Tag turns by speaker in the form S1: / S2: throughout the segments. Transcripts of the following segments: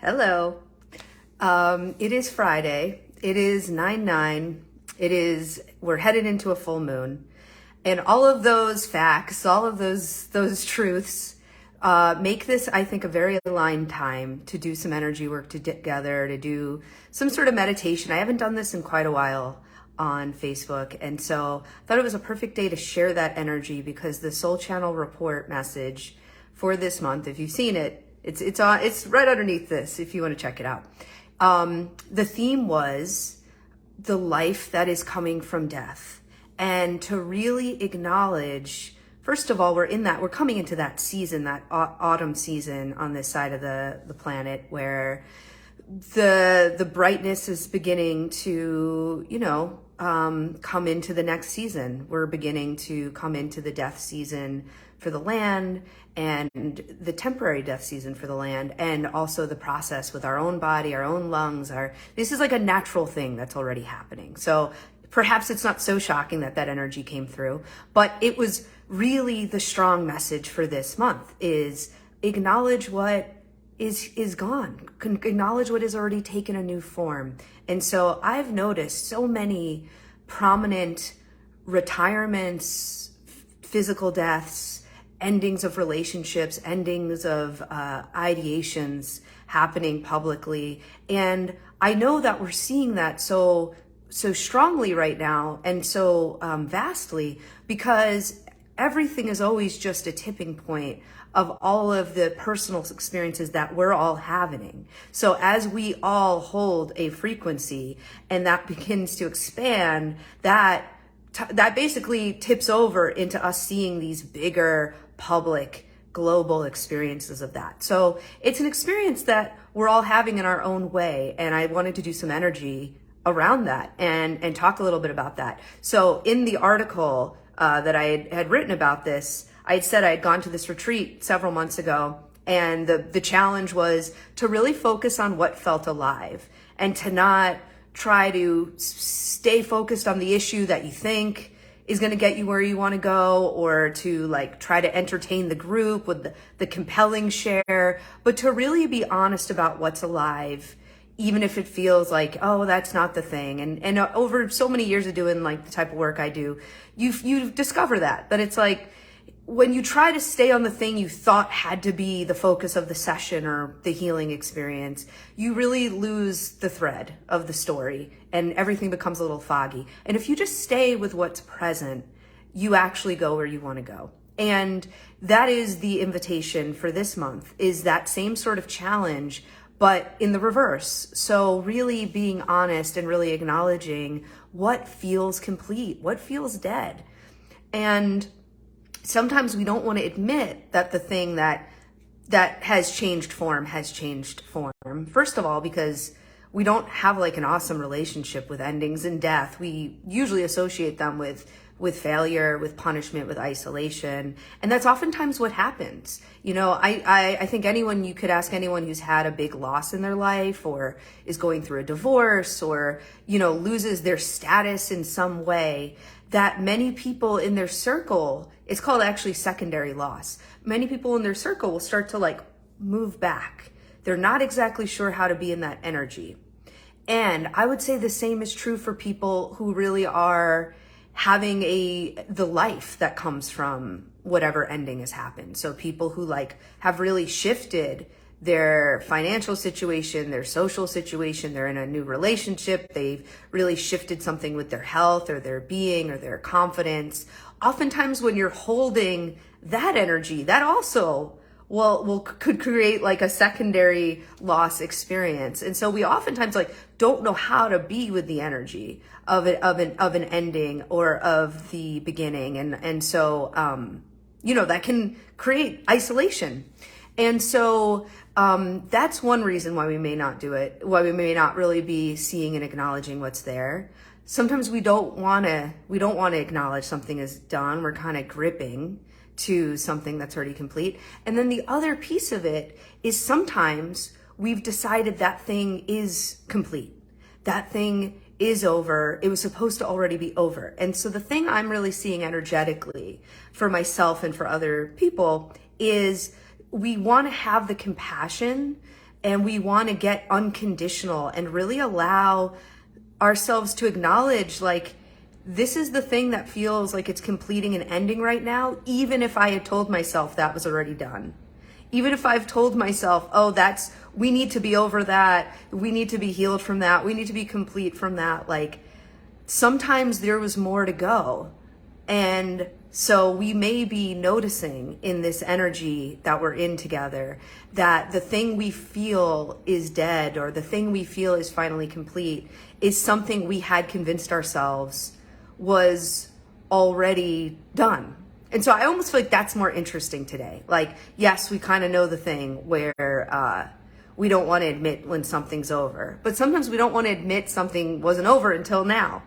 S1: Hello. It is Friday. It is 9/9. We're headed into a full moon. And all of those facts, all of those truths, make this, I think, a very aligned time to do some energy work together, to do some sort of meditation. I haven't done this in quite a while on Facebook. And so I thought it was a perfect day to share that energy because the Soul Channel report message for this month, if you've seen it, it's right underneath this if you want to check it out. The theme was the life that is coming from death, and to really acknowledge, first of all, we're coming into that season, that autumn season on this side of the planet, where the brightness is beginning to, come into the next season. We're beginning to come into the death season for the land, and the temporary death season for the land, and also the process with our own body, our own lungs. This is like a natural thing that's already happening. So perhaps it's not so shocking that energy came through, but it was really the strong message for this month is acknowledge what is gone, acknowledge what has already taken a new form. And so I've noticed so many prominent retirements, physical deaths, endings of relationships, endings of ideations happening publicly. And I know that we're seeing that so strongly right now and so vastly, because everything is always just a tipping point of all of the personal experiences that we're all having. So as we all hold a frequency and that begins to expand, that basically tips over into us seeing these bigger public global experiences of that. So it's an experience that we're all having in our own way. And I wanted to do some energy around that and talk a little bit about that. So in the article that I had written about this, I had said I had gone to this retreat several months ago, and the challenge was to really focus on what felt alive and to not try to stay focused on the issue that you think is going to get you where you want to go, or to try to entertain the group with the compelling share, but to really be honest about what's alive, even if it feels like, oh, that's not the thing. And over so many years of doing the type of work I do, you discover that it's like, when you try to stay on the thing you thought had to be the focus of the session or the healing experience, you really lose the thread of the story and everything becomes a little foggy. And if you just stay with what's present, you actually go where you want to go. And that is the invitation for this month, is that same sort of challenge, but in the reverse. So really being honest and really acknowledging what feels complete, what feels dead. And sometimes we don't want to admit that the thing that has changed form has changed form. First of all, because we don't have an awesome relationship with endings and death. We usually associate them with failure, with punishment, with isolation. And that's oftentimes what happens. I think you could ask anyone who's had a big loss in their life, or is going through a divorce, or, loses their status in some way, that many people in their circle, it's called actually secondary loss. Many people in their circle will start to move back. They're not exactly sure how to be in that energy. And I would say the same is true for people who really are having the life that comes from whatever ending has happened. So people who have really shifted their financial situation, their social situation, they're in a new relationship, they've really shifted something with their health or their being or their confidence. Oftentimes when you're holding that energy, that also could create a secondary loss experience. And so we oftentimes don't know how to be with the energy of an ending or of the beginning. And so that can create isolation. And so that's one reason why we may not do it, why we may not really be seeing and acknowledging what's there. Sometimes we don't want to acknowledge something is done. We're kind of gripping to something that's already complete. And then the other piece of it is sometimes we've decided that thing is complete. That thing is over. It was supposed to already be over. And so the thing I'm really seeing energetically for myself and for other people is we want to have the compassion and we want to get unconditional and really allow ourselves to acknowledge, like, this is the thing that feels like it's completing and ending right now, even if I had told myself that was already done. Even if I've told myself, oh, we need to be over that, we need to be healed from that, we need to be complete from that. Like, sometimes there was more to go. And so we may be noticing in this energy that we're in together that the thing we feel is dead, or the thing we feel is finally complete, is something we had convinced ourselves was already done. And so I almost feel like that's more interesting today. Like, yes, we kind of know the thing where we don't want to admit when something's over, but sometimes we don't want to admit something wasn't over until now.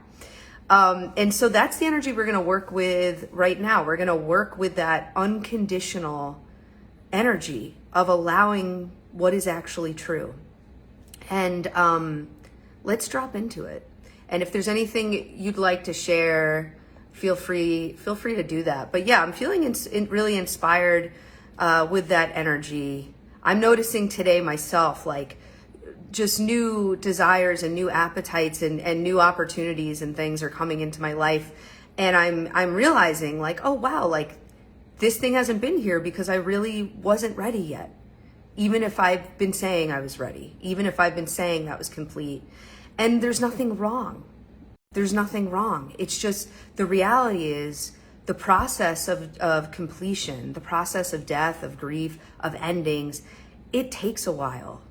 S1: And so that's the energy we're going to work with right now. We're going to work with that unconditional energy of allowing what is actually true. And let's drop into it. And if there's anything you'd like to share, feel free to do that. But yeah, I'm feeling really inspired with that energy. I'm noticing today myself, like, just new desires and new appetites and new opportunities and things are coming into my life. And I'm realizing, like, oh wow, like, this thing hasn't been here because I really wasn't ready yet. Even if I've been saying I was ready, even if I've been saying that was complete. And there's nothing wrong. There's nothing wrong. It's just the reality is the process of completion, the process of death, of grief, of endings, it takes a while.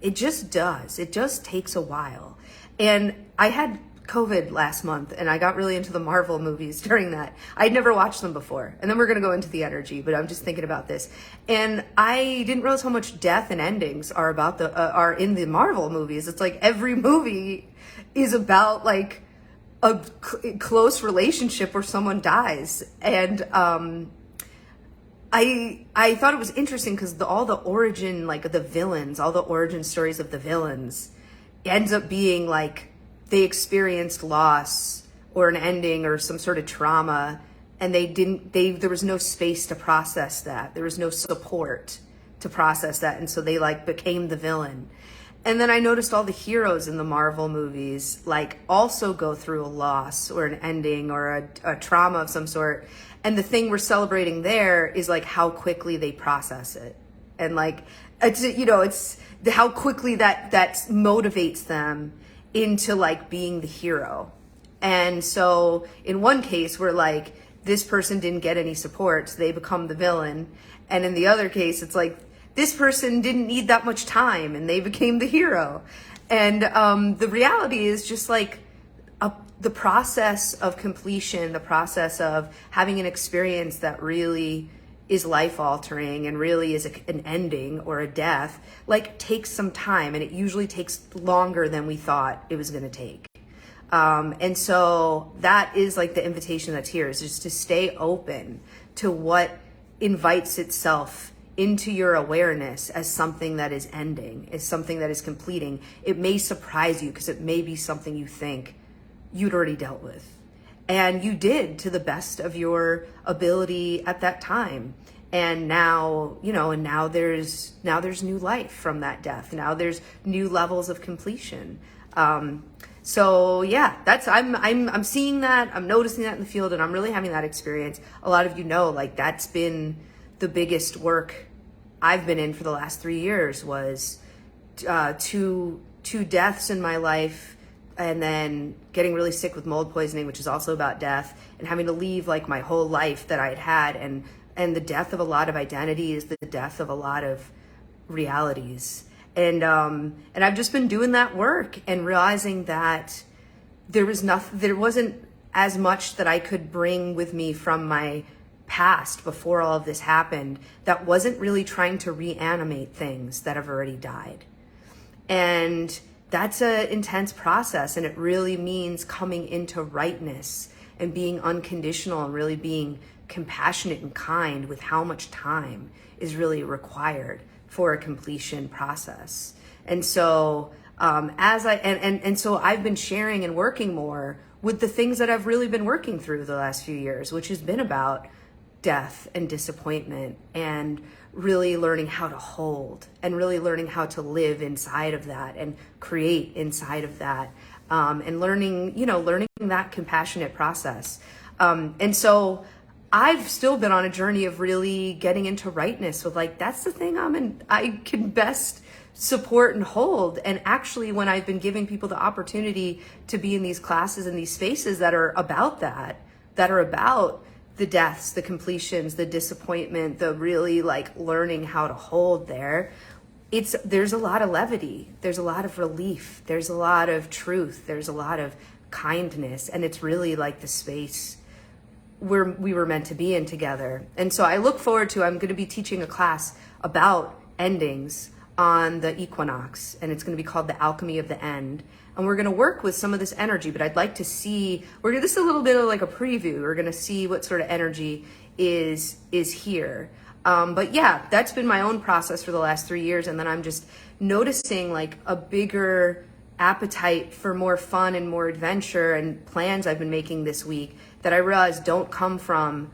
S1: It just does. It just takes a while. And I had COVID last month and I got really into the Marvel movies during that. I'd never watched them before. And then we're going to go into the energy, but I'm just thinking about this. And I didn't realize how much death and endings are in the Marvel movies. It's like every movie is about, like, a close relationship where someone dies. And I thought it was interesting because all the origin, like, the villains, all the origin stories of the villains ends up being like they experienced loss or an ending or some sort of trauma, and there was no space to process that. There was no support to process that. And so they, like, became the villain. And then I noticed all the heroes in the Marvel movies, like, also go through a loss or an ending or a trauma of some sort. And the thing we're celebrating there is, like, how quickly they process it. And, like, it's how quickly that motivates them into, like, being the hero. And so in one case, we're like, this person didn't get any support, so they become the villain. And in the other case, it's like, this person didn't need that much time and they became the hero. And the reality is just, like, the process of completion, the process of having an experience that really is life altering and really is an ending or a death, like, takes some time, and it usually takes longer than we thought it was going to take. And so that is, like, the invitation that's here, is just to stay open to what invites itself into your awareness as something that is ending, as something that is completing. It may surprise you because it may be something you think you'd already dealt with. And you did, to the best of your ability at that time. And now, now there's new life from that death. Now there's new levels of completion. So yeah, I'm seeing that, I'm noticing that in the field, and I'm really having that experience. A lot of like, that's been the biggest work I've been in for the last 3 years, was two deaths in my life, and then getting really sick with mold poisoning, which is also about death, and having to leave, like, my whole life that I'd had, and the death of a lot of identities, the death of a lot of realities. And I've just been doing that work and realizing that there wasn't as much that I could bring with me from my past before all of this happened that wasn't really trying to reanimate things that have already died. And that's an intense process, and it really means coming into rightness and being unconditional and really being compassionate and kind with how much time is really required for a completion process. And so so I've been sharing and working more with the things that I've really been working through the last few years, which has been about death and disappointment, and really learning how to hold, and really learning how to live inside of that and create inside of that, and learning that compassionate process. And so I've still been on a journey of really getting into rightness with, like, that's the thing I can best support and hold. And actually, when I've been giving people the opportunity to be in these classes and these spaces that are about that are about the deaths, the completions, the disappointment, the really like learning how to hold there's a lot of levity, there's a lot of relief, there's a lot of truth, there's a lot of kindness, and it's really like the space where we were meant to be in together. And so I look forward to, I'm going to be teaching a class about endings on the equinox, and it's going to be called The Alchemy of the End. And we're going to work with some of this energy, but I'd like to see, this is a little bit of like a preview. We're going to see what sort of energy is here. But yeah, that's been my own process for the last 3 years. And then I'm just noticing like a bigger appetite for more fun and more adventure, and plans I've been making this week that I realize don't come from,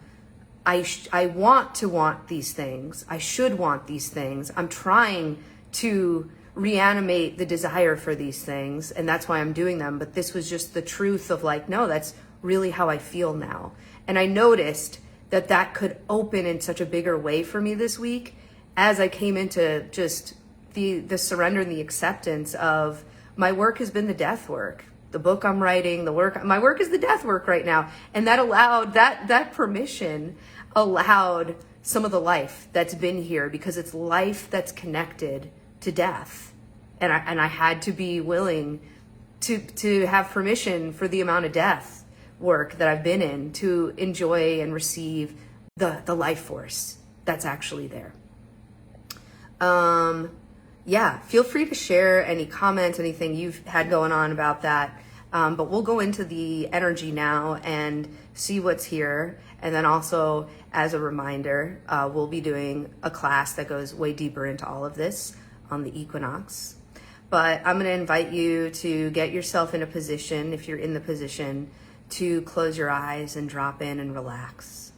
S1: I want to want these things. I should want these things. I'm trying to reanimate the desire for these things, and that's why I'm doing them. But this was just the truth of like, no, that's really how I feel now. And I noticed that could open in such a bigger way for me this week as I came into just the surrender and the acceptance of my work has been the death work. The book I'm writing, my work is the death work right now. And that allowed, that permission allowed some of the life that's been here, because it's life that's connected to death. And I had to be willing to have permission for the amount of death work that I've been in, to enjoy and receive the life force that's actually there. Yeah, feel free to share any comments, anything you've had going on about that. But we'll go into the energy now and see what's here. And then also, as a reminder, we'll be doing a class that goes way deeper into all of this on the equinox. But I'm going to invite you to get yourself in a position, if you're in the position, to close your eyes and drop in and relax.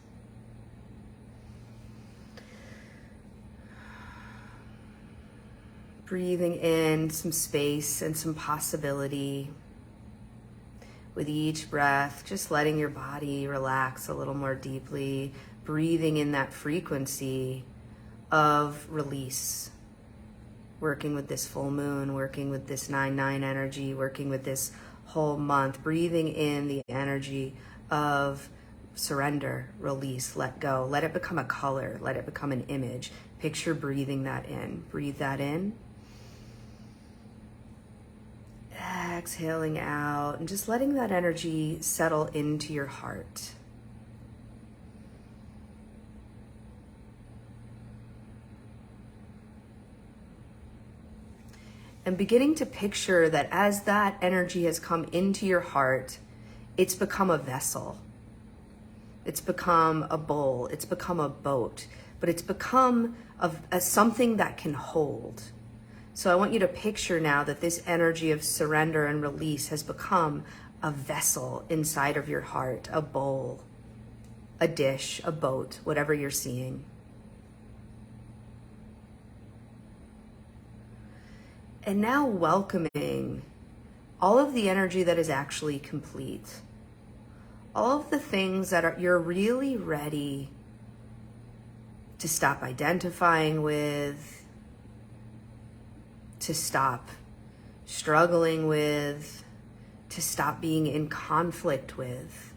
S1: Breathing in some space and some possibility. With each breath, just letting your body relax a little more deeply, breathing in that frequency of release. Working with this full moon, working with this 9/9 energy, working with this whole month, breathing in the energy of surrender, release, let go. Let it become a color, let it become an image. Picture breathing that in. Breathe that in. Exhaling out, and just letting that energy settle into your heart. And beginning to picture that as that energy has come into your heart, it's become a vessel. It's become a bowl. It's become a boat. But it's become a something that can hold. So I want you to picture now that this energy of surrender and release has become a vessel inside of your heart, a bowl, a dish, a boat, whatever you're seeing. And now welcoming all of the energy that is actually complete. All of the things that you're really ready to stop identifying with, to stop struggling with, to stop being in conflict with.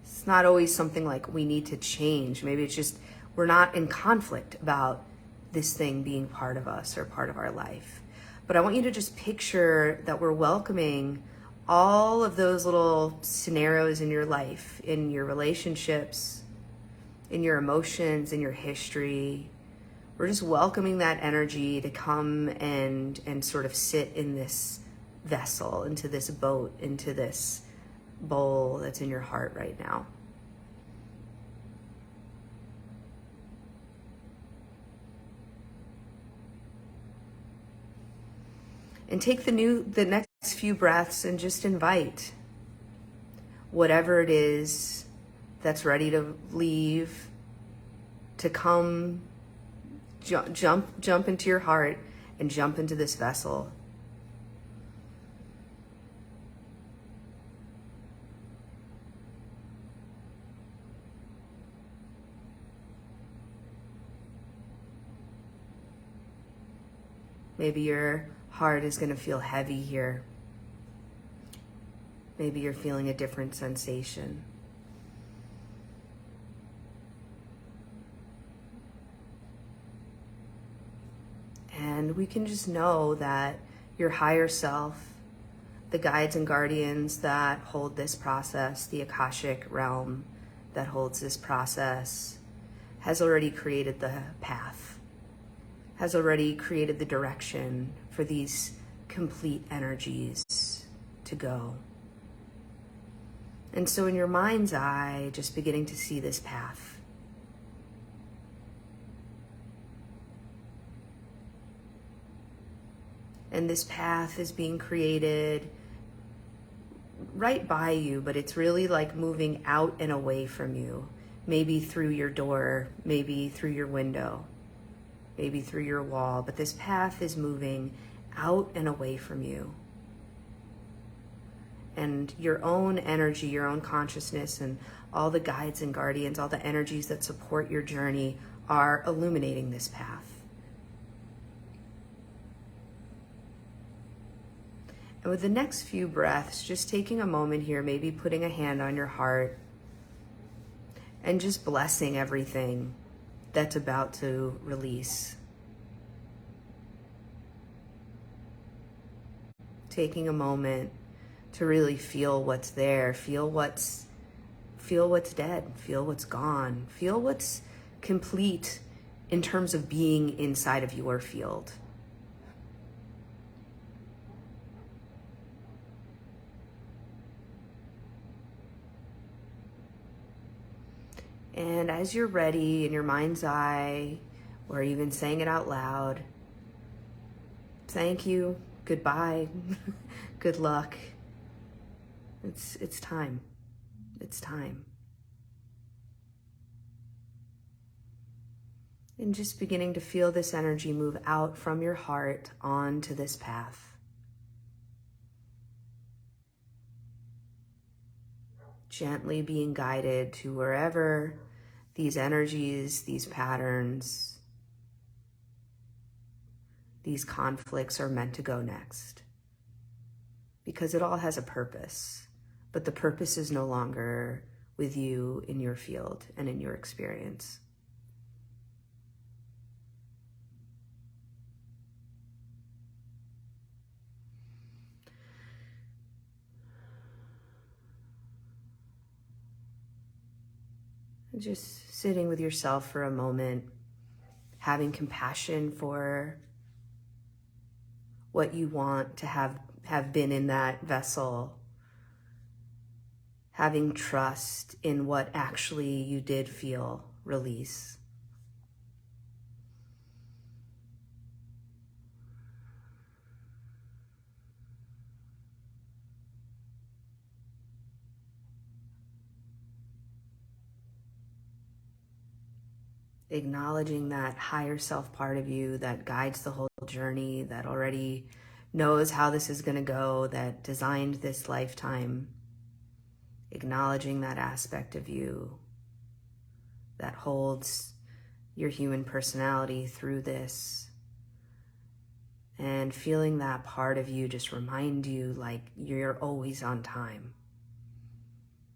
S1: It's not always something like we need to change. Maybe it's just we're not in conflict about this thing being part of us or part of our life. But I want you to just picture that we're welcoming all of those little scenarios in your life, in your relationships, in your emotions, in your history. We're just welcoming that energy to come and sort of sit in this vessel, into this boat, into this bowl that's in your heart right now. And take the next few breaths and just invite whatever it is that's ready to leave, to come jump into your heart and jump into this vessel. Maybe your heart is going to feel heavy here. Maybe you're feeling a different sensation. And we can just know that your higher self, the guides and guardians that hold this process, the Akashic realm that holds this process, has already created the path, has already created the direction for these complete energies to go. And so in your mind's eye, just beginning to see this path. And this path is being created right by you, but it's really like moving out and away from you. Maybe through your door, maybe through your window, maybe through your wall, but this path is moving out and away from you. And your own energy, your own consciousness, and all the guides and guardians, all the energies that support your journey are illuminating this path. And with the next few breaths, just taking a moment here, maybe putting a hand on your heart and just blessing everything that's about to release. Taking a moment to really feel what's there, feel what's dead, feel what's gone, feel what's complete in terms of being inside of your field. And as you're ready in your mind's eye, or even saying it out loud, thank you, goodbye, good luck. It's time. It's time. And just beginning to feel this energy move out from your heart onto this path. Gently being guided to wherever these energies, these patterns, these conflicts are meant to go next. Because it all has a purpose, but the purpose is no longer with you in your field and in your experience. Just sitting with yourself for a moment, having compassion for what you want to have been in that vessel, having trust in what actually you did feel release. Acknowledging that higher self part of you that guides the whole journey, that already knows how this is going to go, that designed this lifetime. Acknowledging that aspect of you that holds your human personality through this. And feeling that part of you just remind you like you're always on time.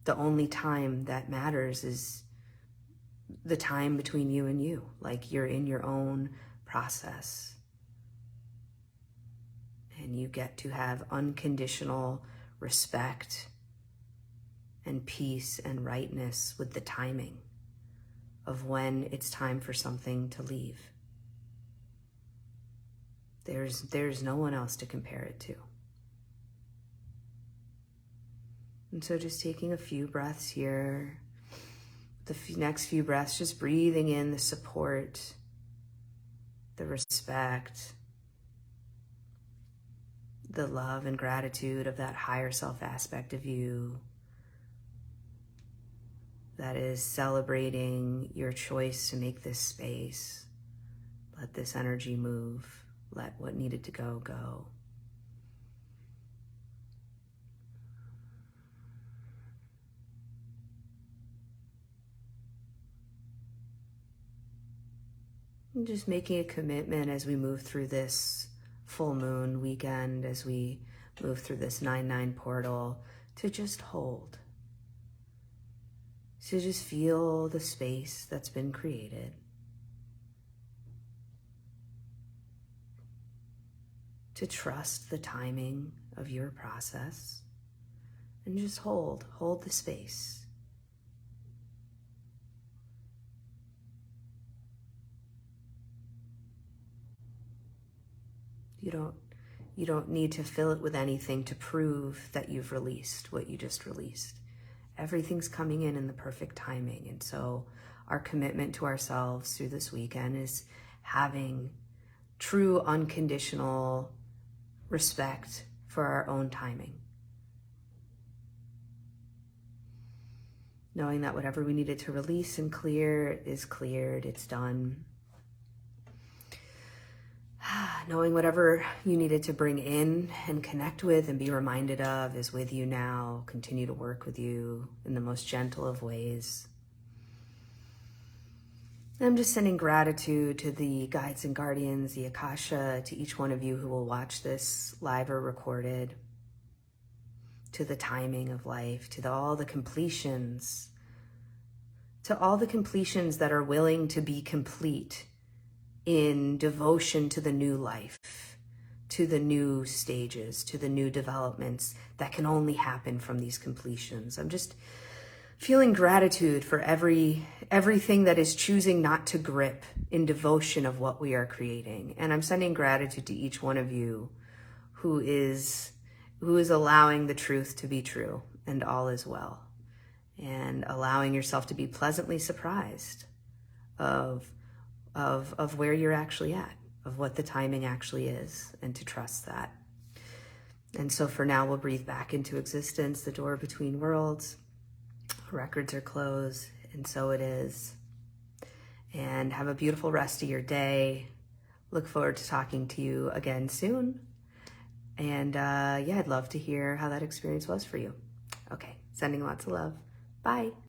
S1: The only time that matters is the time between you and you, like you're in your own process. And you get to have unconditional respect and peace and rightness with the timing of when it's time for something to leave. There's no one else to compare it to. And so just taking a few breaths here, the next few breaths, just breathing in the support, the respect, the love and gratitude of that higher self aspect of you, that is celebrating your choice to make this space. Let this energy move. Let what needed to go, go. And just making a commitment as we move through this full moon weekend, as we move through this 9/9 portal, to just hold. So just feel the space that's been created. To trust the timing of your process. And just hold the space. You don't need to fill it with anything to prove that you've released what you just released. Everything's coming in the perfect timing. And so our commitment to ourselves through this weekend is having true unconditional respect for our own timing. Knowing that whatever we needed to release and clear is cleared, it's done. Knowing whatever you needed to bring in and connect with and be reminded of is with you now. Continue to work with you in the most gentle of ways. And I'm just sending gratitude to the guides and guardians, the Akasha, to each one of you who will watch this live or recorded, to the timing of life, to all the completions, that are willing to be complete in devotion to the new life, to the new stages, to the new developments that can only happen from these completions. I'm just feeling gratitude for everything that is choosing not to grip in devotion of what we are creating. And I'm sending gratitude to each one of you who is allowing the truth to be true and all is well, and allowing yourself to be pleasantly surprised of where you're actually at, of what the timing actually is, and to trust that. And so for now, we'll breathe back into existence, the door between worlds. Records are closed, and so it is. And have a beautiful rest of your day. Look forward to talking to you again soon. And I'd love to hear how that experience was for you. Okay, sending lots of love. Bye.